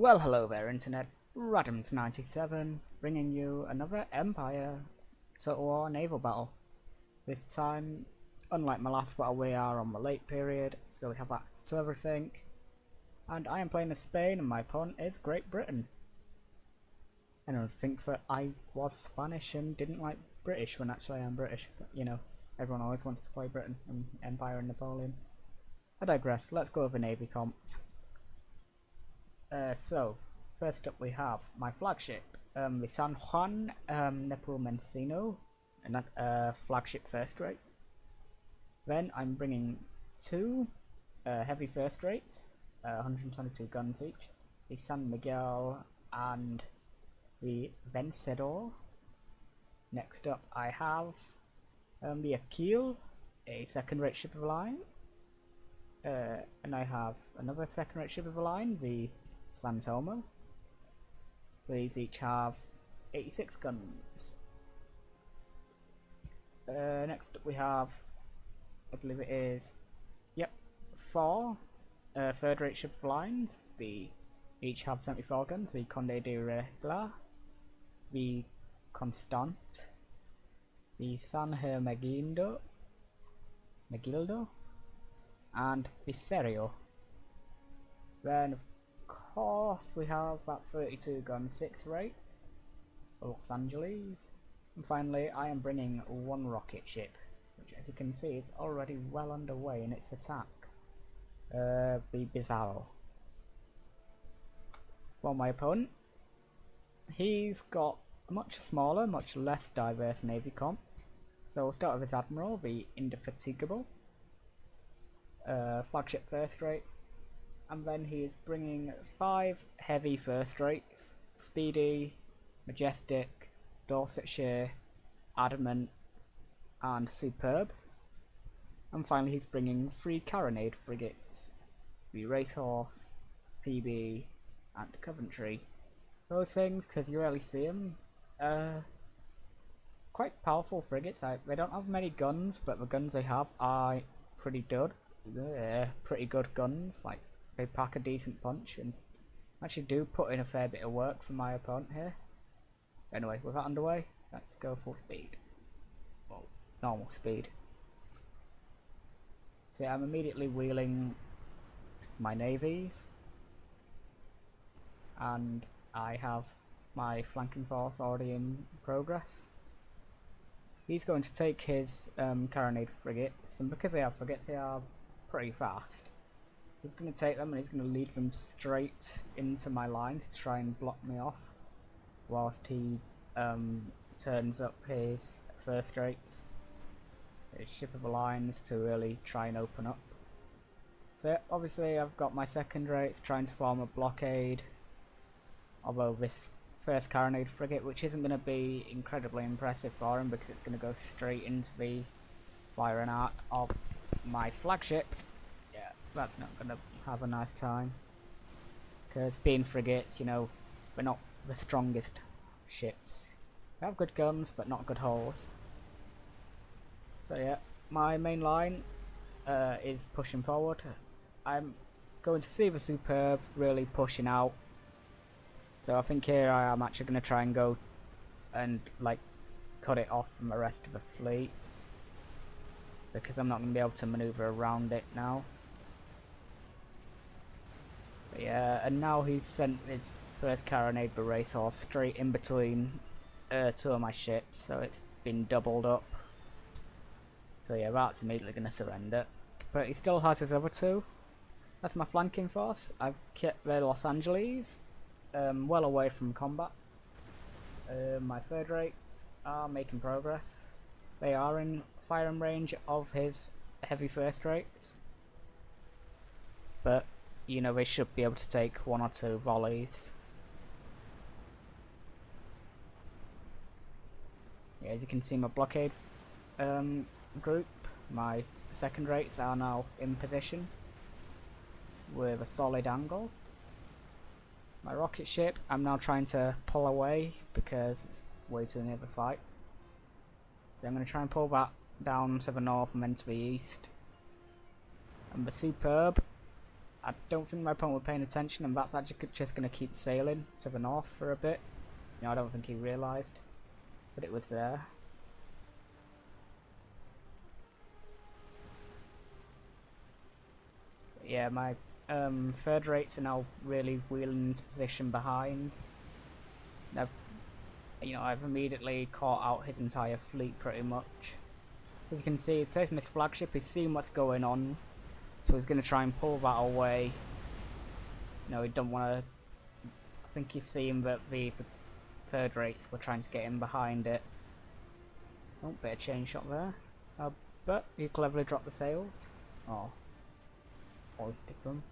Well, hello there, Internet. Radams97, bringing you another Empire Total War naval battle. This time, unlike my last battle, we are on the late period, so we have access to everything. And I am playing as Spain, and my opponent is Great Britain. I don't think that I was Spanish and didn't like British when actually I am British, but you know, everyone always wants to play Britain and Empire and Napoleon. I digress, let's go over Navy comps. So, first up we have my flagship, the San Juan Nepomuceno, and flagship first rate. Then I'm bringing two heavy first rates, 122 guns each, the San Miguel and the Vencedor. Next up I have the Aquil, a second rate ship of the line, and I have another second rate ship of the line, the San Telmo. So these each have 86 guns. Next up we have, I believe it is, four third rate ship of lines. They each have 74 guns. The Conde de Regla, the Constant, the San Hermenegildo, and the Serio. Then of course we have that 32 gun 6 rate, Los Angeles. And finally I am bringing one rocket ship, which as you can see is already well underway in its attack, the Bizarro. For my opponent, he's got a much smaller, much less diverse navy comp. So we'll start with his admiral, the Indefatigable, flagship first rate, and then he is bringing 5 heavy first rates, Speedy, Majestic, Dorsetshire, Adamant, and Superb. And finally he's bringing 3 carronade frigates, the Racehorse, Phoebe, and Coventry. Those things, because you rarely see them, quite powerful frigates. They don't have many guns, but the guns they have are pretty good. Pretty good guns, like they pack a decent punch and actually do put in a fair bit of work for my opponent here. Anyway, with that underway, let's go full speed. Well, normal speed. So I'm immediately wheeling my navies, and I have my flanking force already in progress. He's going to take his carronade frigates, and because they are frigates, they are pretty fast. He's going to take them and he's going to lead them straight into my lines to try and block me off, whilst he turns up his first rates, his ship of the lines, to really try and open up. So obviously I've got my second rates trying to form a blockade, although this first carronade frigate, which isn't going to be incredibly impressive for him because it's going to go straight into the firing arc of my flagship. Yeah, that's not going to have a nice time, because being frigates, you know, they're not the strongest ships. They have good guns but not good hulls. So yeah, my main line is pushing forward. I'm going to see the Superb really pushing out. So I think here I am actually going to try and go and like cut it off from the rest of the fleet, because I'm not going to be able to maneuver around it now. But yeah, and now he's sent his first carronade, the Racehorse, straight in between 2 of my ships, so it's been doubled up. So yeah, that's immediately going to surrender. But he still has his other 2. That's my flanking force. I've kept the Los Angeles well away from combat. My third rates are making progress. They are in firing range of his heavy first rates, but you know, they should be able to take 1 or 2 volleys. Yeah, as you can see, my blockade group, my second rates, are now in position with a solid angle. My rocket ship, I'm now trying to pull away because it's way too near the fight. So I'm going to try and pull that down to the north and then to the east. And the Superb, I don't think my opponent was paying attention, and that's actually just going to keep sailing to the north for a bit. You know, I don't think he realised, but it was there. But yeah, my third rates are now really wheeling into position behind. I've immediately caught out his entire fleet pretty much. As you can see, he's taking his flagship, he's seeing what's going on, so he's going to try and pull that away. No, he don't want to. I think he's seeing that these third rates were trying to get in behind it. Oh, bit of chain shot there. But he cleverly dropped the sails. Oh, hoisted them.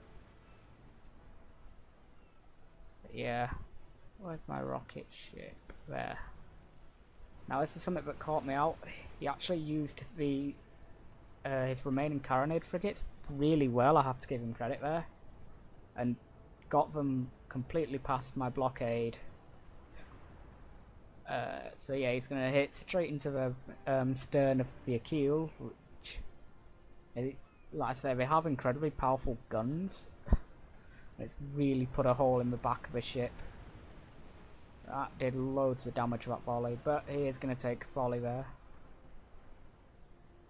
But yeah, where's my rocket ship? There. Now this is something that caught me out. He actually used the his remaining carronade frigates really well, I have to give him credit there. And got them completely past my blockade. So yeah, he's going to hit straight into the stern of the Achille, which, like I say, they have incredibly powerful guns. It's really put a hole in the back of the ship. That did loads of damage with that volley, but he is going to take a volley there.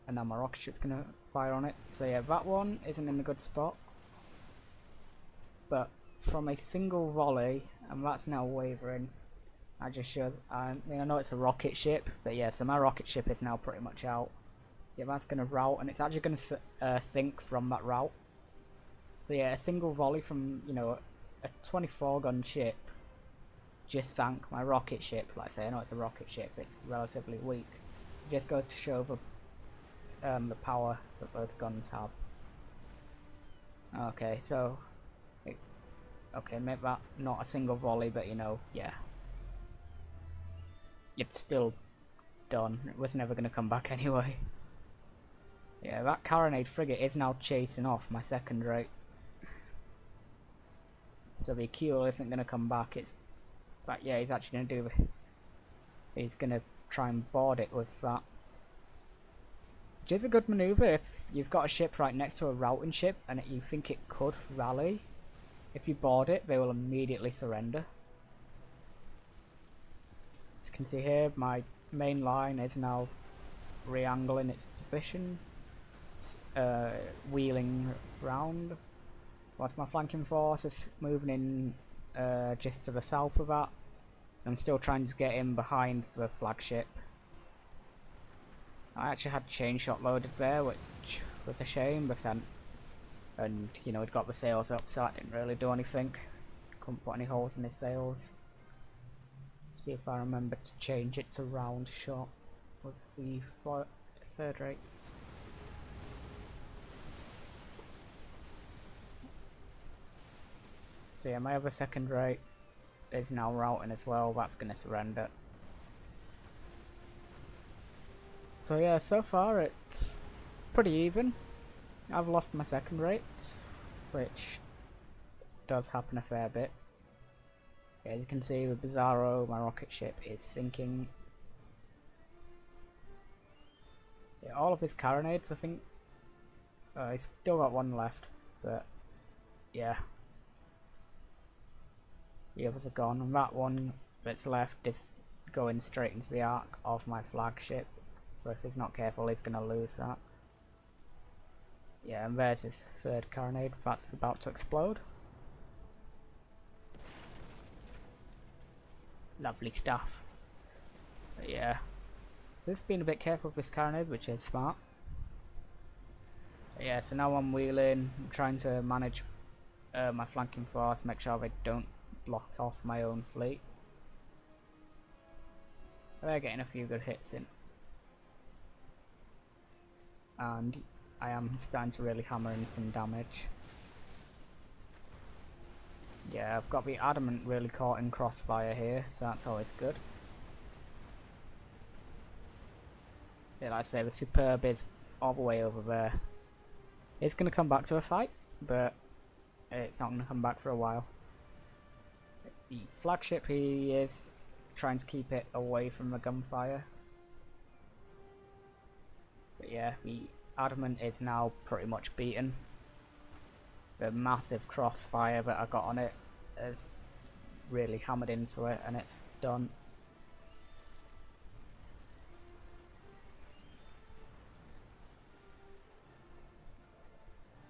And now my rocket ship's going to fire on it. So yeah, that one isn't in a good spot. But from a single volley, and that's now wavering, I just showed, I know it's a rocket ship, but yeah, so my rocket ship is now pretty much out. Yeah, that's going to rout, and it's actually going to sink from that rout. So yeah, a single volley from, a 24 gun ship just sank my rocket ship. Like I say, I know it's a rocket ship, it's relatively weak. It just goes to show the power that those guns have. Okay, so okay, make that not a single volley, but yeah, it's still done. It was never going to come back anyway. Yeah, that carronade frigate is now chasing off my second rate, so the Achille isn't going to come back. But yeah, he's actually going to he's going to try and board it with that, which is a good maneuver if you've got a ship right next to a routing ship and you think it could rally. If you board it, they will immediately surrender. As you can see here, my main line is now re-angling its position, wheeling round, whilst my flanking force is moving in just to the south of that. I'm still trying to get in behind the flagship. I actually had chain shot loaded there, which was a shame, but and he'd got the sails up, so that didn't really do anything. Couldn't put any holes in his sails. See if I remember to change it to round shot with the third rate. So yeah, my other second rate is now routing as well. That's going to surrender. So yeah, so far it's pretty even. I've lost my second rate, which does happen a fair bit. Yeah, as you can see with Bizarro, my rocket ship is sinking. Yeah, all of his carronades, I think. He's still got one left, but yeah. The others are gone, and that one that's left is going straight into the arc of my flagship. So if he's not careful, he's going to lose that. Yeah, and there's his third carronade. That's about to explode. Lovely stuff. But yeah, just being a bit careful with this carronade, which is smart. But yeah, so now I'm wheeling, I'm trying to manage my flanking force, make sure they don't block off my own fleet. They're getting a few good hits in. And I am starting to really hammer in some damage. Yeah, I've got the Adamant really caught in crossfire here, so that's always good. Yeah, like I say, the Superb is all the way over there. It's going to come back to a fight, but it's not going to come back for a while. The flagship, he is trying to keep it away from the gunfire. But yeah, the Adamant is now pretty much beaten. The massive crossfire that I got on it has really hammered into it, and it's done.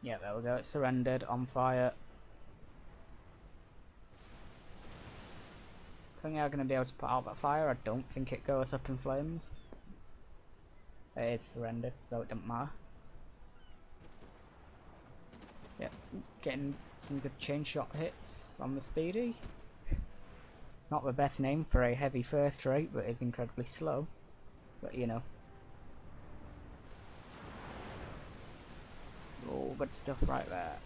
Yeah, there we go, it surrendered on fire. I think I'm going to be able to put out that fire. I don't think it goes up in flames. It is surrendered, so it doesn't matter. Yeah, getting some good chain shot hits on the Speedy. Not the best name for a heavy first rate, but it's incredibly slow. But you know. Oh, good stuff right there.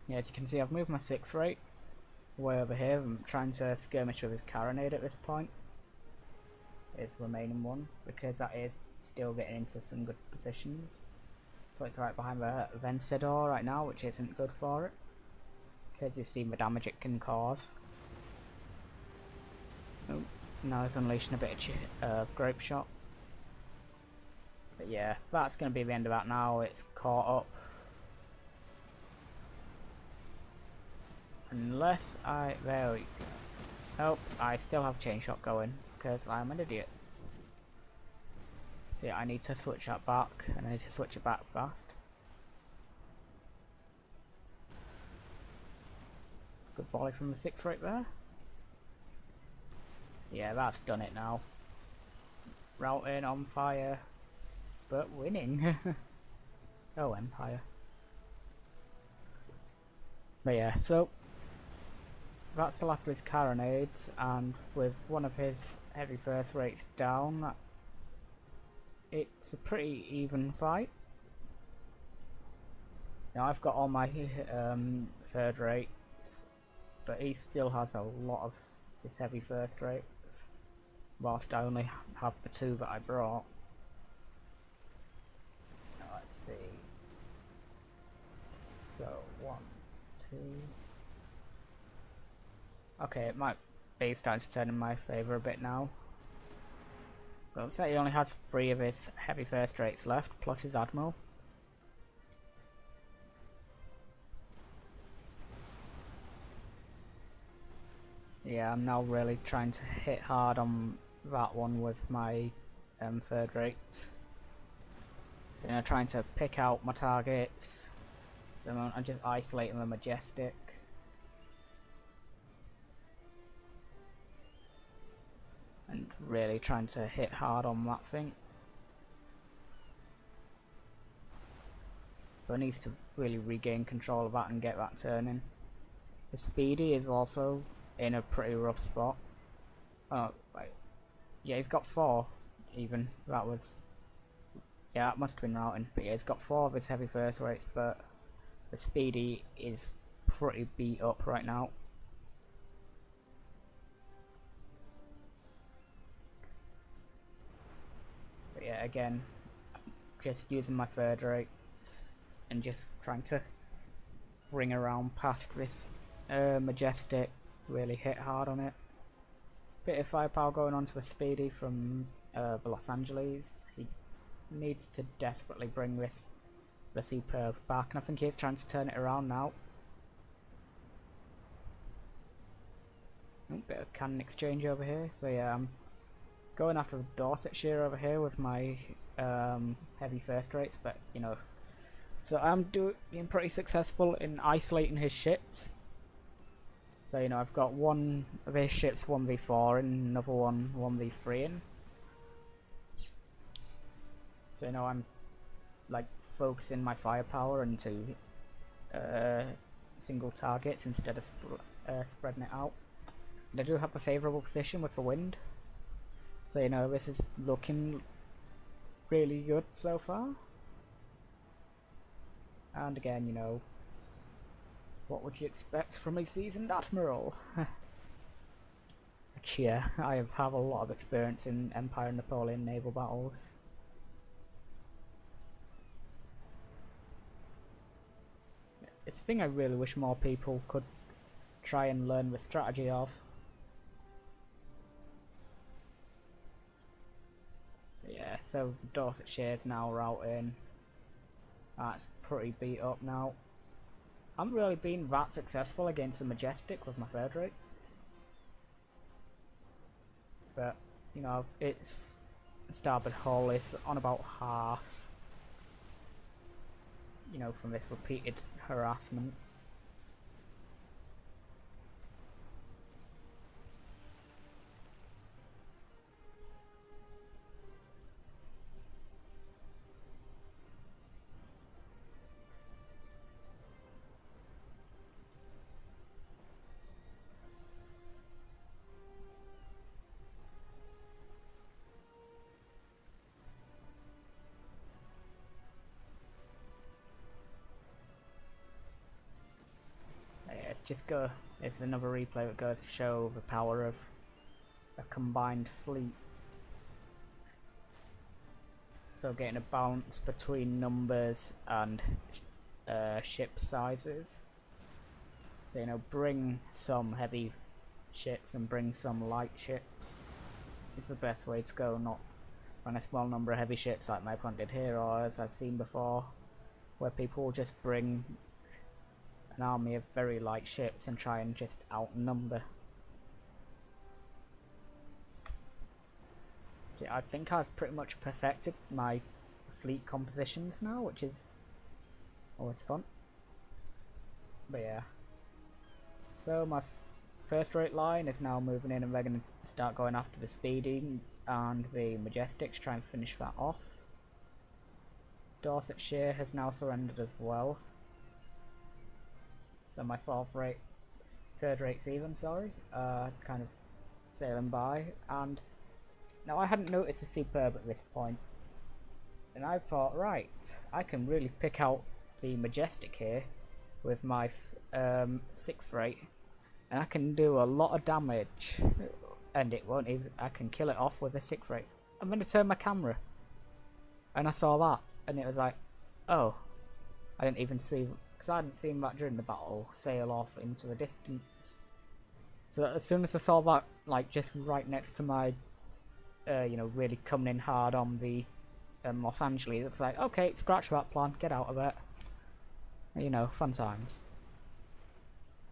Yeah, as you can see, I've moved my 6th rate way over here. I'm trying to skirmish with his carronade at this point. Is the remaining one, because that is still getting into some good positions. So it's right behind the Vencedor right now, which isn't good for it, because you've seen the damage it can cause. Oh, now it's unleashing a bit of grape shot. But yeah, that's going to be the end of that now. It's caught up. Unless there we go. Oh, I still have chain shot going, because I'm an idiot. See, I need to switch that back, and I need to switch it back fast. Good volley from the 6th right there. Yeah, that's done it now. Routing on fire, but winning. Oh, Empire. But yeah, so that's the last of his carronades, and with one of his heavy first rates down, it's a pretty even fight. Now I've got all my 3rd rates, but he still has a lot of his heavy first rates, whilst I only have the 2 that I brought. Now let's see. So 1, 2. Okay, it might be starting to turn in my favour a bit now. So let's say he only has 3 of his heavy first rates left, plus his Admiral. Yeah, I'm now really trying to hit hard on that one with my 3rd rate. You know, trying to pick out my targets. So I'm just isolating the Majestic. And really trying to hit hard on that thing. So it needs to really regain control of that and get that turning. The Speedy is also in a pretty rough spot. Oh, right. Yeah, he's got 4 even. That was... yeah, that must have been routing. But yeah, he's got 4 of his heavy first rates, but the Speedy is pretty beat up right now. But yeah, again, just using my 3rd rate and just trying to ring around past this Majestic, really hit hard on it. Bit of firepower going on to the Speedy from the Los Angeles. He needs to desperately bring the Superb back, and I think he's trying to turn it around now. Oh, bit of cannon exchange over here. So yeah, I'm going after the Dorsetshire over here with my heavy first rates, but you know, so I'm being pretty successful in isolating his ships. So you know, I've got one of his ships 1v4 and another one 1v3 in. So you know, I'm like focusing my firepower into single targets instead of spreading it out. And I do have a favourable position with the wind. So you know, this is looking really good so far. And again, you know, what would you expect from a seasoned admiral? Which yeah, I have a lot of experience in Empire and Napoleon naval battles. it's a thing I really wish more people could try and learn the strategy of. Yeah, so Dorsetshire now routing. That's pretty beat up now. I haven't really been that successful against the Majestic with my third rates. But, you know, its starboard hull is on about half, you know, from this repeated harassment. It's another replay that goes to show the power of a combined fleet. So getting a balance between numbers and ship sizes. So, you know, bring some heavy ships and bring some light ships. It's the best way to go, not run a small number of heavy ships like my opponent did here, or as I've seen before, where people will just bring an army of very light ships and try and just outnumber. See, I think I've pretty much perfected my fleet compositions now, which is always fun. But yeah. So my first rate line is now moving in, and they're going to start going after the Speedy and the Majestic to try and finish that off. Dorsetshire has now surrendered as well. So my third rate's even, sorry, kind of sailing by, and now I hadn't noticed the Superb at this point, and I thought, right, I can really pick out the Majestic here with my 6th rate, and I can do a lot of damage, and it won't even, I can kill it off with a 6th rate. I'm going to turn my camera, and I saw that, and it was like, oh, I didn't even see, because I hadn't seen that during the battle, sail off into the distance. So as soon as I saw that, like, just right next to my, you know, really coming in hard on the Los Angeles, it's like, okay, scratch that plan, get out of it. You know, fun times.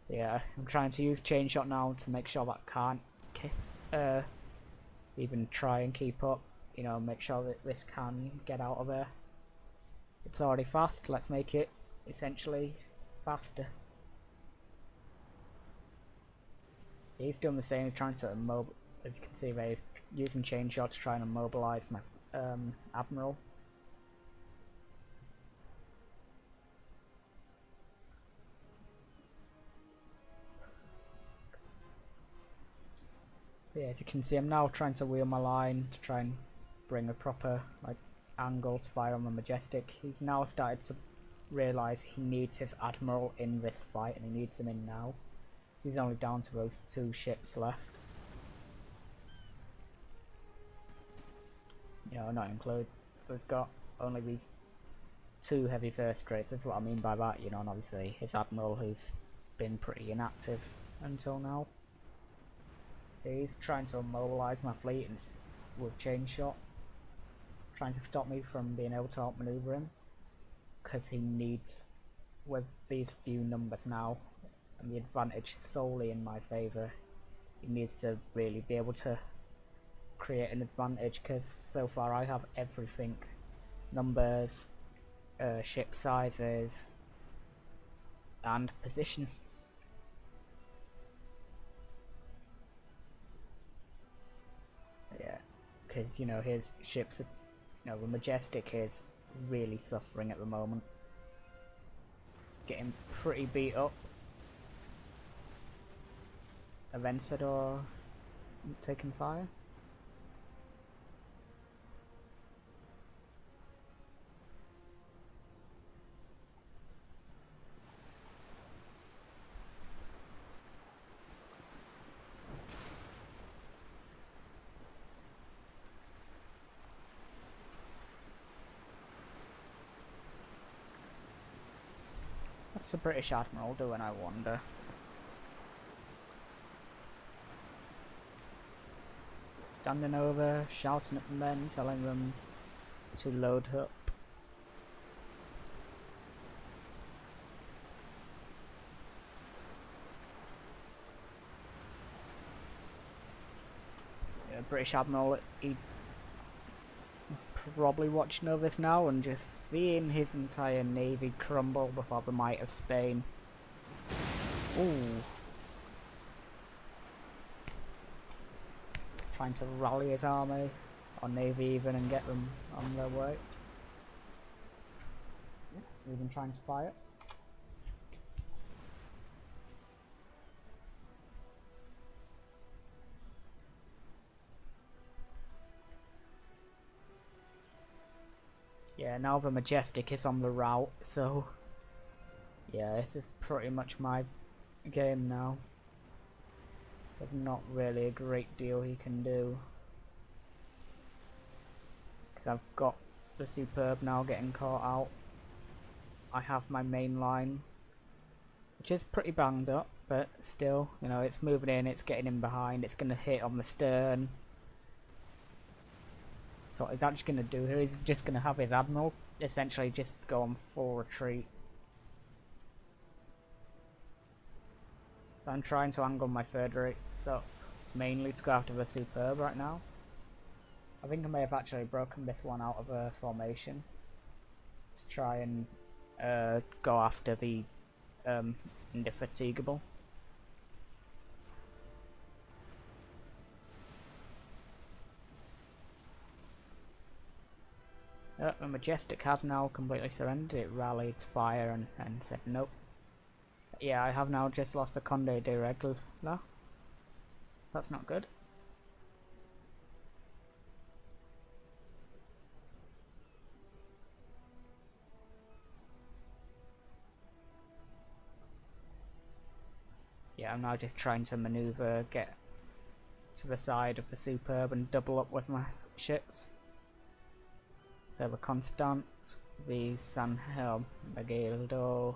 So yeah, I'm trying to use chain shot now to make sure that I can't even try and keep up. You know, make sure that this can get out of there. It's already fast, let's make it essentially faster. He's doing the same, he's trying to as you can see there, he's using chain shot to try and immobilize my Admiral. Yeah, as you can see, I'm now trying to wheel my line to try and bring a proper like angle to fire on the Majestic. He's now started to realise he needs his Admiral in this fight, and he needs him in now. So he's only down to those 2 ships left. You know, not include. So he's got only these 2 heavy first rates. That's what I mean by that, you know, and obviously his Admiral, who's been pretty inactive until now. So he's trying to immobilise my fleet and with chain shot, trying to stop me from being able to outmaneuver him, because he needs, with these few numbers now and the advantage solely in my favour, he needs to really be able to create an advantage, because so far I have everything: numbers, ship sizes and position. Yeah, because you know his ships are, you know, the Majestic is really suffering at the moment. It's getting pretty beat up. Aventador taking fire. What's the British Admiral doing, I wonder? Standing over, shouting at the men, telling them to load up. Yeah, British Admiral, he's probably watching over this now and just seeing his entire navy crumble before the might of Spain. Ooh. Trying to rally his army, or navy even, and get them on their way. Even trying to fire. Yeah, now the Majestic is on the route, so yeah, this is pretty much my game now. There's not really a great deal he can do. Because I've got the Superb now getting caught out. I have my main line, which is pretty banged up, but still, you know, it's moving in, it's getting in behind, it's going to hit on the stern. So what he's actually going to do here is he's just going to have his Admiral essentially just go on full retreat. So I'm trying to angle my third rate, so mainly to go after the Superb right now. I think I may have actually broken this one out of a formation to try and go after the Indefatigable. The Majestic has now completely surrendered. It rallied to fire and said nope. Yeah, I have now just lost the Conde de Regla. That's not good. Yeah, I'm now just trying to maneuver, get to the side of the Superb and double up with my ships. So the Constant, the San Hermenegildo,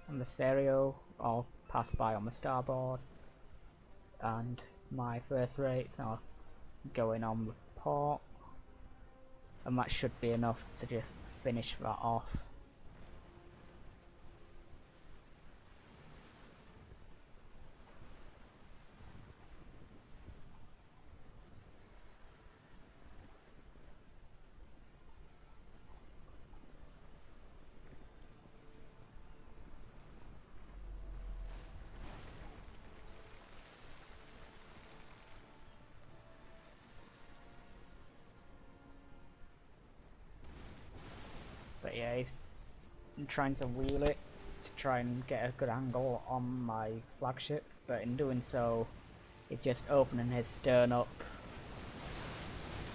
and the Stereo all pass by on the starboard, and my first rates are going on the port, and that should be enough to just finish that off. But yeah, he's trying to wheel it to try and get a good angle on my flagship, but in doing so, he's just opening his stern up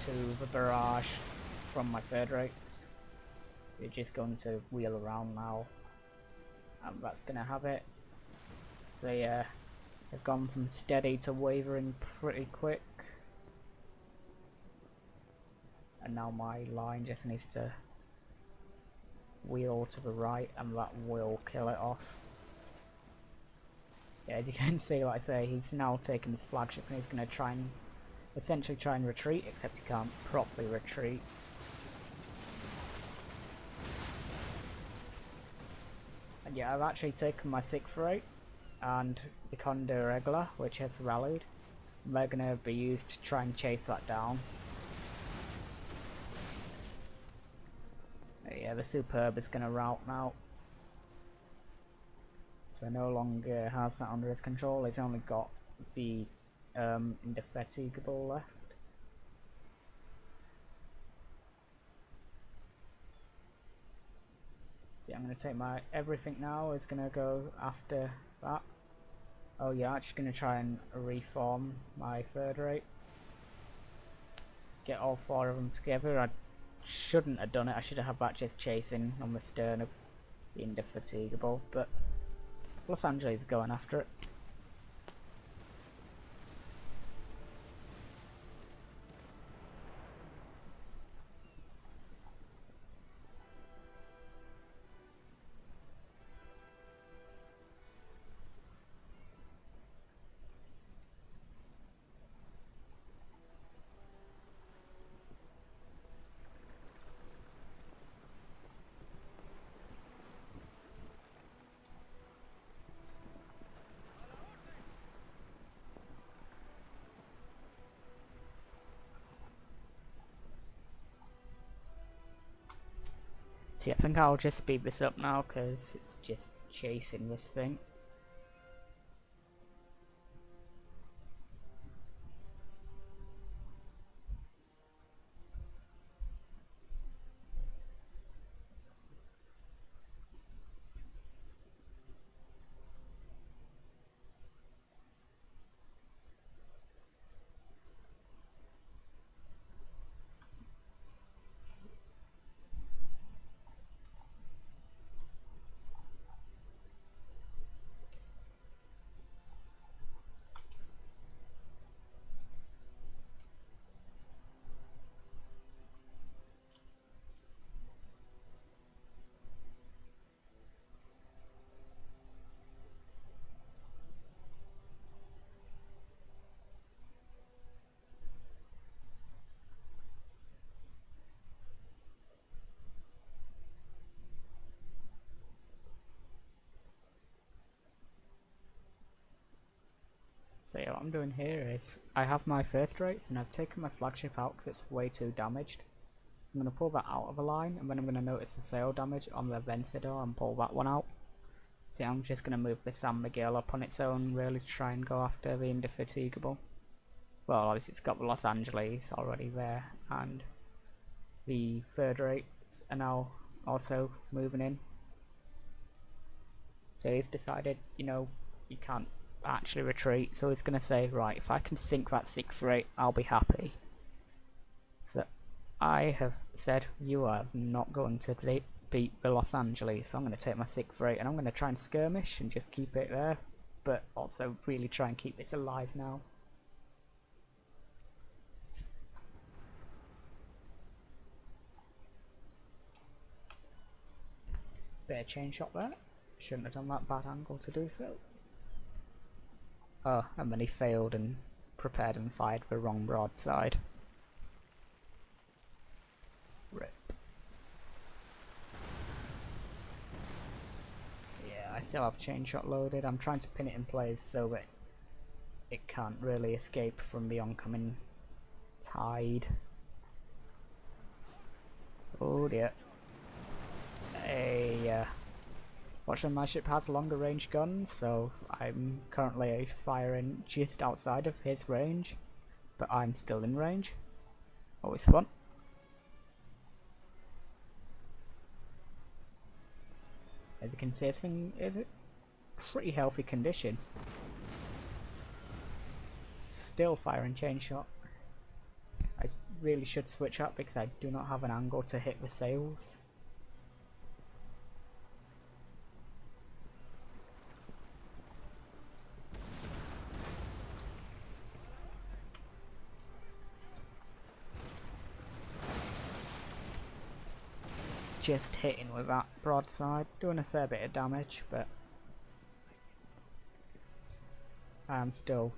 to the barrage from my third rates. We're just going to wheel around now, and that's going to have it. So yeah, they've gone from steady to wavering pretty quick, and now my line just needs to wheel to the right, and that will kill it off. Yeah, as you can see, like I say, he's now taken his flagship and he's going to try and essentially try and retreat, except he can't properly retreat. And yeah, I've actually taken my 6th rate and the Conde Regla, which has rallied. And they're going to be used to try and chase that down. Yeah, the Superb is going to rout now. So no longer has that under his control. He's only got the Indefatigable left. Yeah, I'm going to take my everything now. Is going to go after that. Oh yeah, I'm actually going to try and reform my third rate. Get all 4 of them together. I shouldn't have done it. I should have had that just chasing on the stern of the Indefatigable, but Los Angeles is going after it. See, I think I'll just speed this up now because it's just chasing this thing. So yeah, what I'm doing here is I have my first rates and I've taken my flagship out because it's way too damaged. I'm going to pull that out of a line and then I'm going to notice the sail damage on the Vencedor and pull that one out. So yeah, I'm just going to move the San Miguel up on its own really to try and go after the Indefatigable. Well, obviously it's got the Los Angeles already there and the third rates are now also moving in. So he's decided, you know, you can't actually retreat, so he's going to say, right, if I can sink that 6th rate, I'll be happy. So I have said, you are not going to beat the Los Angeles, so I'm going to take my 6th rate and I'm going to try and skirmish and just keep it there, but also really try and keep this alive now. Bit of chain shot there. Shouldn't have done that bad angle to do so. Oh, and then he failed and prepared and fired the wrong broadside. Rip. Yeah, I still have chain shot loaded. I'm trying to pin it in place so that it can't really escape from the oncoming tide. Oh dear. Fortunately my ship has longer range guns, so I'm currently firing just outside of his range, but I'm still in range. Always fun. As you can see, this thing is a pretty healthy condition. Still firing chain shot. I really should switch up because I do not have an angle to hit the sails. Just hitting with that broadside, doing a fair bit of damage, but I'm still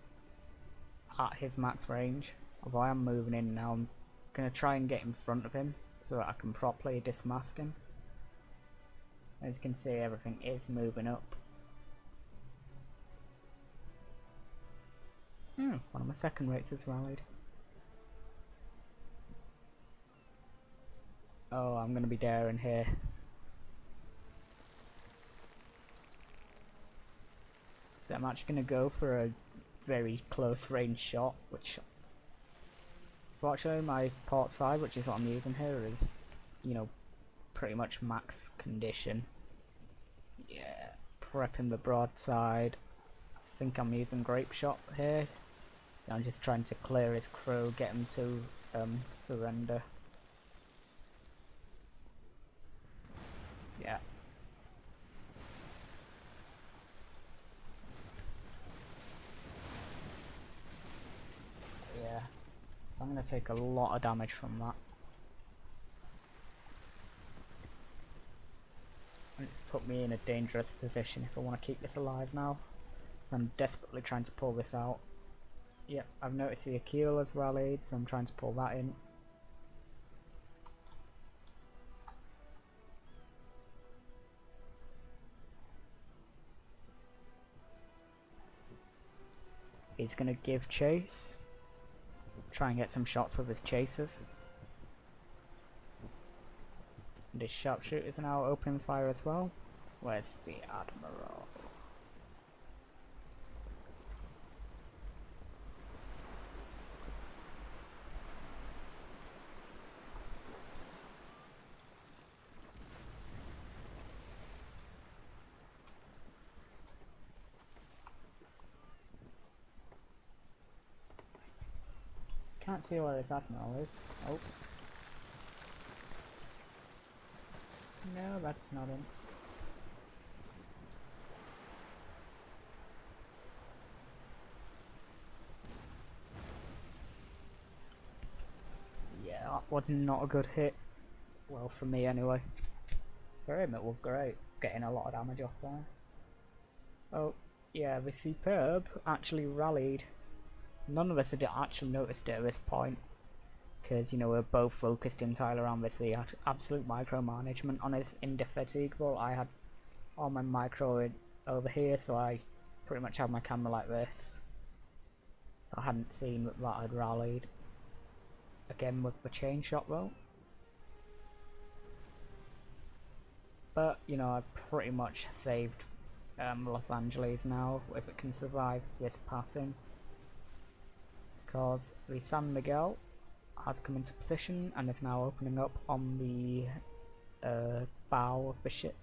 at his max range. Although I am moving in now, I'm going to try and get in front of him so that I can properly dismast him. As you can see, everything is moving up. One of my second rates has rallied. Oh, I'm going to be daring here. I'm actually going to go for a very close range shot, which fortunately my port side, which is what I'm using here, is, you know, pretty much max condition. Yeah, prepping the broadside. I think I'm using grape shot here. I'm just trying to clear his crew, get him to surrender. Yeah. Yeah. So I'm going to take a lot of damage from that. And it's put me in a dangerous position if I want to keep this alive now. I'm desperately trying to pull this out. Yep, I've noticed the Akil has rallied, so I'm trying to pull that in. He's going to give chase. Try and get some shots with his chasers. And his sharpshooters are now opening fire as well. Where's the Admiral? Can't see where his Admiral is. Oh. No, that's not him. Yeah, that was not a good hit. Well, for me anyway. For him it was great. Getting a lot of damage off there. Oh, yeah, the Superb actually rallied. None of us had actually noticed it at this point. Because, you know, we're both focused entirely around this. He had absolute micromanagement on his indefatigable. I had all my micro over here, so I pretty much had my camera like this. So I hadn't seen that had rallied. Again with the chain shot though. But, you know, I pretty much saved Los Angeles now, if it can survive this passing. Because the San Miguel has come into position and is now opening up on the bow of the ship.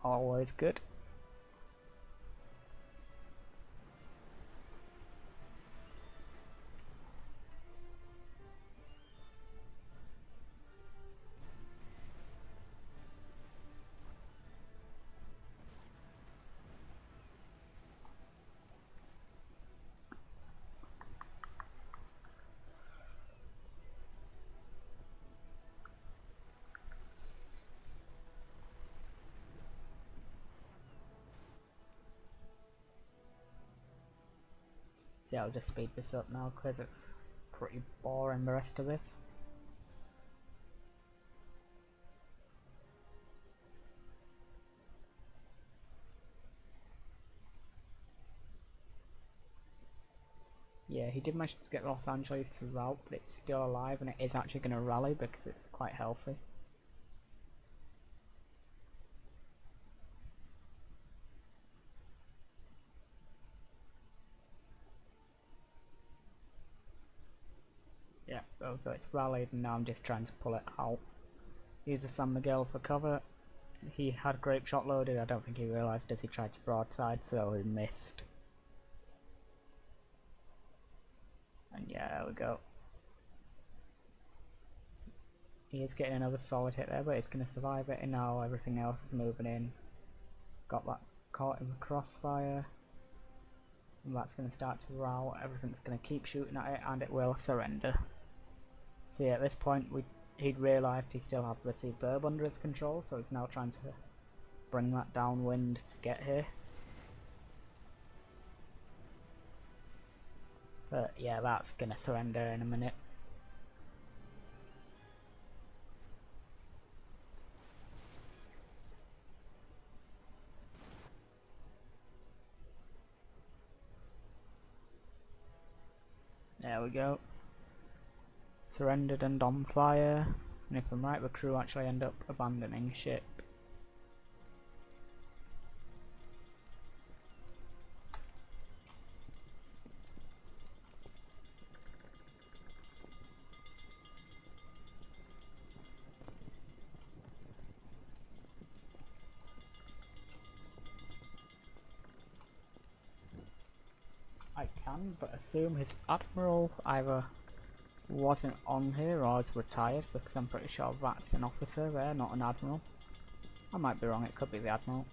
Always good. See, I'll just speed this up now because it's pretty boring the rest of this. Yeah, he did manage to get Los Angeles to rout, but it's still alive and it is actually going to rally because it's quite healthy. Yeah, so it's rallied and now I'm just trying to pull it out. Use the San Miguel for cover. He had grape shot loaded, I don't think he realised as he tried to broadside, so he missed. And yeah, there we go. He is getting another solid hit there, but he's going to survive it, and now everything else is moving in. Got that caught in the crossfire. And that's going to start to rout, everything's going to keep shooting at it, and it will surrender. So yeah, at this point he'd realised he still had the Superb under his control, so he's now trying to bring that downwind to get here. But yeah, that's going to surrender in a minute. There we go. Surrendered and on fire. And if I'm right, the crew actually end up abandoning ship. I can but assume his Admiral either wasn't on here or is retired, because I'm pretty sure that's an officer there, not an Admiral. I might be wrong, it could be the Admiral.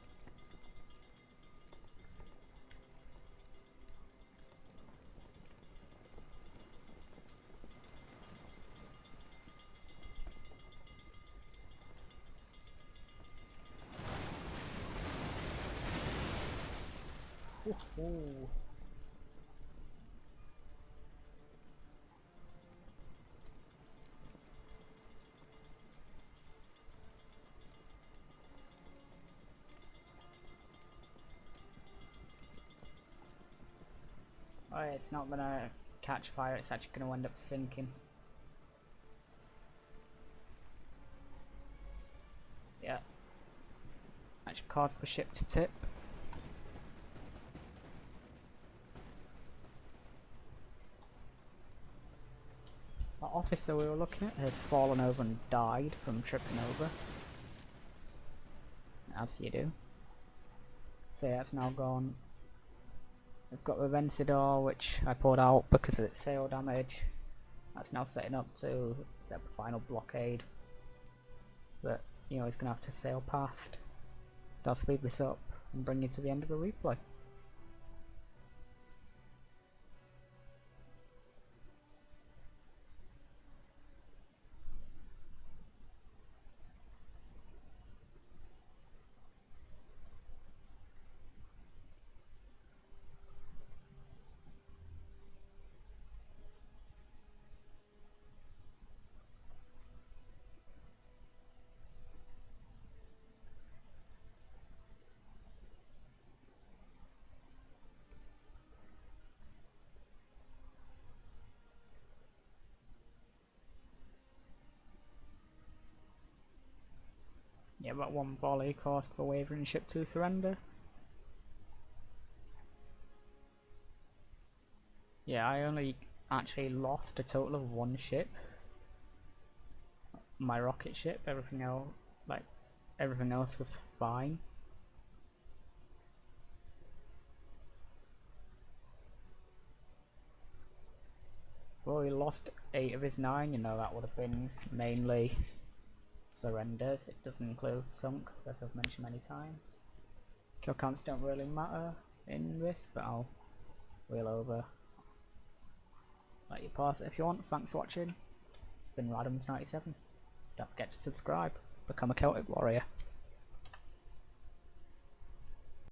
Ooh. Oh, it's not gonna catch fire, it's actually gonna end up sinking. much it costs per ship to tip. The officer we were looking at has fallen over and died from tripping over. As you do. So yeah, it's now gone. We've got the Vencedor, which I pulled out because of its sail damage. That's now setting up to set up a final blockade. But, you know, he's going to have to sail past. So I'll speed this up and bring you to the end of the replay. Yeah, about one volley caused the wavering ship to surrender. Yeah, I only actually lost a total of one ship. My rocket ship, everything else was fine. Well, he lost 8 of his 9, you know, that would have been mainly surrenders. It doesn't include sunk, as I've mentioned many times. Kill counts don't really matter in this, but I'll wheel over. Let you pause it if you want. Thanks for watching. It's been Radams97. Don't forget to subscribe. Become a Celtic warrior.